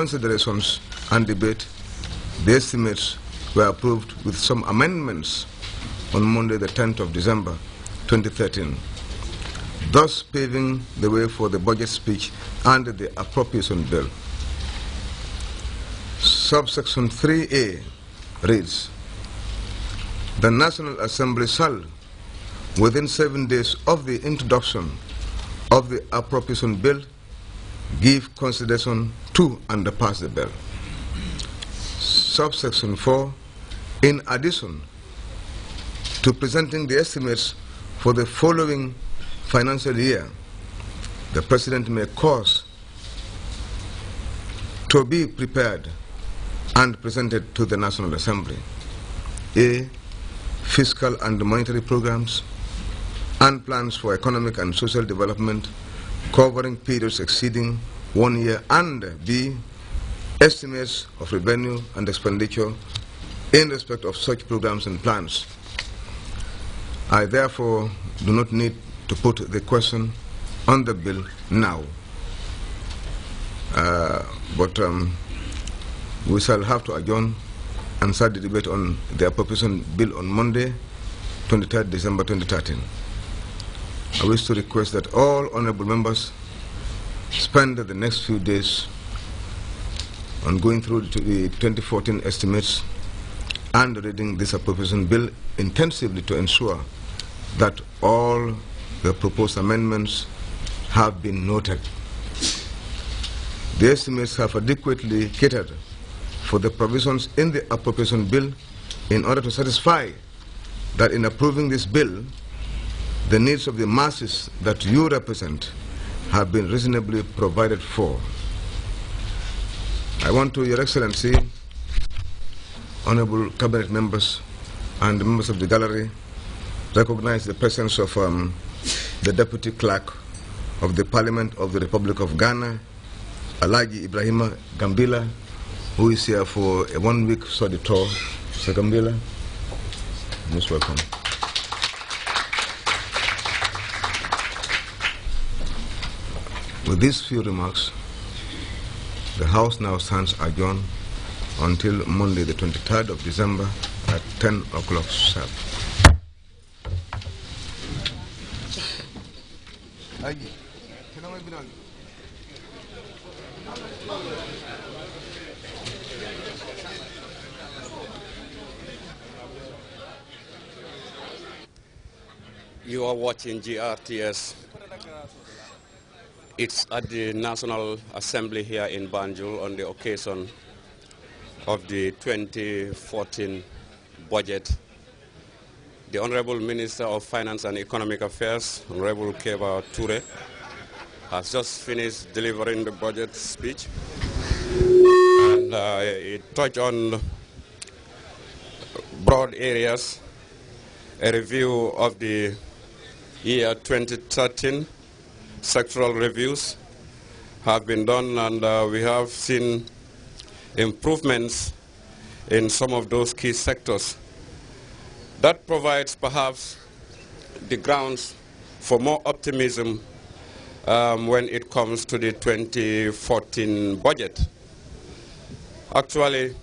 considerations and debate, the estimates were approved with some amendments on Monday, the 10th of December, 2013, thus paving the way for the budget speech and the appropriation bill. Subsection 3A reads, the National Assembly shall, within 7 days of the introduction of the appropriation bill, give consideration to and pass the bill. Subsection 4, in addition to presenting the estimates for the following financial year, the President may cause to be prepared and presented to the National Assembly A, fiscal and monetary programs and plans for economic and social development covering periods exceeding 1 year, and B, estimates of revenue and expenditure in respect of such programs and plans. I therefore do not need to put the question on the bill now, but we shall have to adjourn and start the debate on the appropriation bill on Monday, 23rd December 2013. I wish to request that all honorable members spend the next few days on going through the 2014 estimates and reading this appropriation bill intensively to ensure that all the proposed amendments have been noted. The estimates have adequately catered for the provisions in the appropriation bill in order to satisfy that in approving this bill, the needs of the masses that you represent have been reasonably provided for. I want to, Your Excellency, honorable cabinet members and members of the gallery, recognize the presence of the Deputy Clerk of the Parliament of the Republic of Ghana, Alhaji Ibrahima Gambila, who is here for a 1-week study tour. Mr. Gambila, most welcome. With these few remarks, the House now stands adjourned until Monday, the 23rd of December at 10 o'clock sharp. You are watching GRTS. It's at the National Assembly here in Banjul on the occasion of the 2014 budget. The Honorable Minister of Finance and Economic Affairs, Honorable Keba Toure, has just finished delivering the budget speech. And it touched on broad areas, a review of the year 2013, sectoral reviews have been done, and we have seen improvements in some of those key sectors. That provides perhaps the grounds for more optimism when it comes to the 2014 budget. Actually,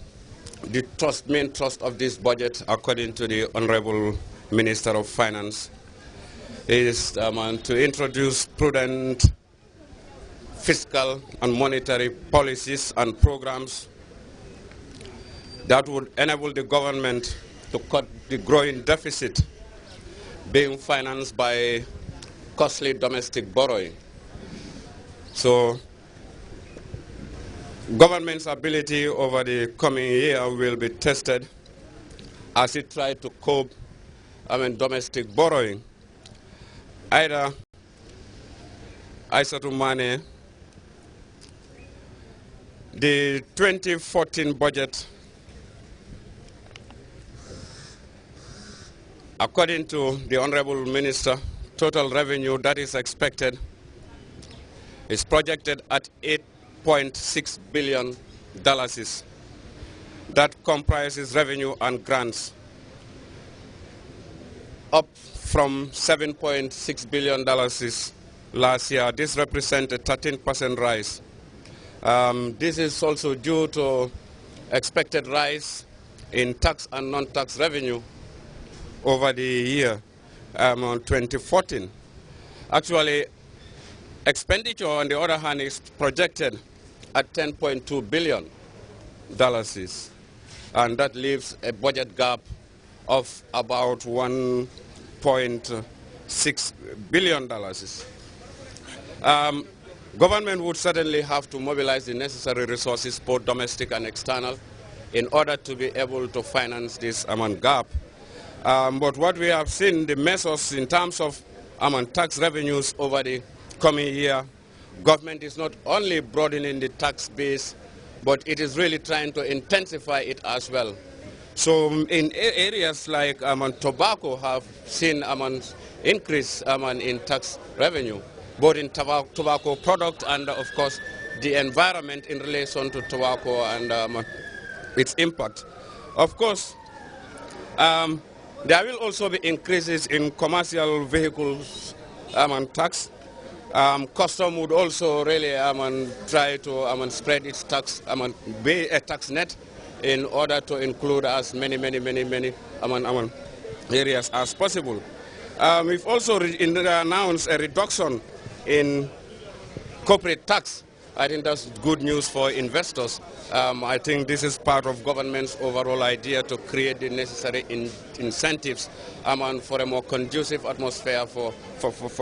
the main thrust of this budget, according to the Honorable Minister of Finance, is to introduce prudent fiscal and monetary policies and programs that would enable the government to cut the growing deficit being financed by costly domestic borrowing. So government's ability over the coming year will be tested as it tries to cope domestic borrowing. Either Aissatou Mane, the 2014 budget, according to the Honorable Minister, total revenue that is expected is projected at $8.6 billion. That comprises revenue and grants, up from $7.6 billion last year. This represents a 13% rise. This is also due to expected rise in tax and non-tax revenue over the year on 2014. Actually, expenditure, on the other hand, is projected at $10.2 billion, and that leaves a budget gap of about $1.6 billion. Government would certainly have to mobilize the necessary resources, both domestic and external, in order to be able to finance this gap. But what we have seen, the measures in terms of tax revenues over the coming year, government is not only broadening the tax base, but it is really trying to intensify it as well. So in areas like tobacco have seen increase in tax revenue, both in tobacco product and of course the environment in relation to tobacco and its impact. Of course, there will also be increases in commercial vehicles tax. Custom would also really try to spread its tax tax net in order to include as many areas as possible. We've also announced a reduction in corporate tax. I think that's good news for investors. I think this is part of government's overall idea to create the necessary incentives for a more conducive atmosphere for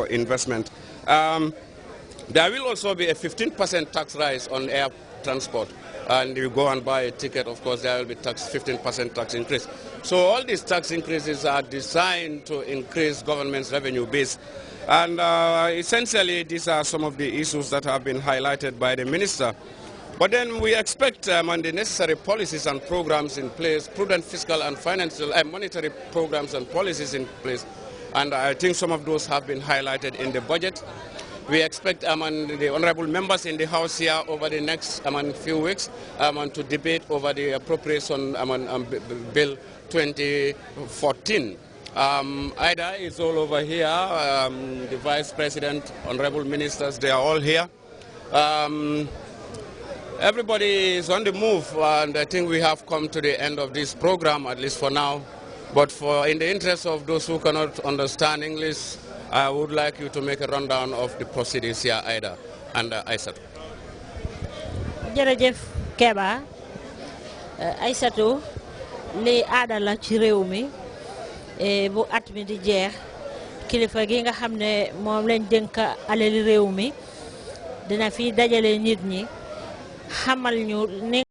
investment. There will also be a 15% tax rise on air transport. And you go and buy a ticket, of course, there will be 15% tax increase. So all these tax increases are designed to increase government's revenue base. And essentially, these are some of the issues that have been highlighted by the minister. But then we expect the necessary policies and programs in place, prudent fiscal and financial monetary programs and policies in place. And I think some of those have been highlighted in the budget. We expect the honorable members in the House here over the next few weeks to debate over the appropriation bill 2014. Ida is all over here, the Vice President, honorable ministers, they are all here. Everybody is on the move, and I think we have come to the end of this program, at least for now. But in the interest of those who cannot understand English, I would like you to make a rundown of the proceedings here, Ida and Aissatou. Jërëjëf Keba, Aissatou, li aada la ci réew mi bu at mi di jeex kilifa gi nga xam ne moom lañ dénk alali réew mi dina fi dajale nit ñi xamal ñu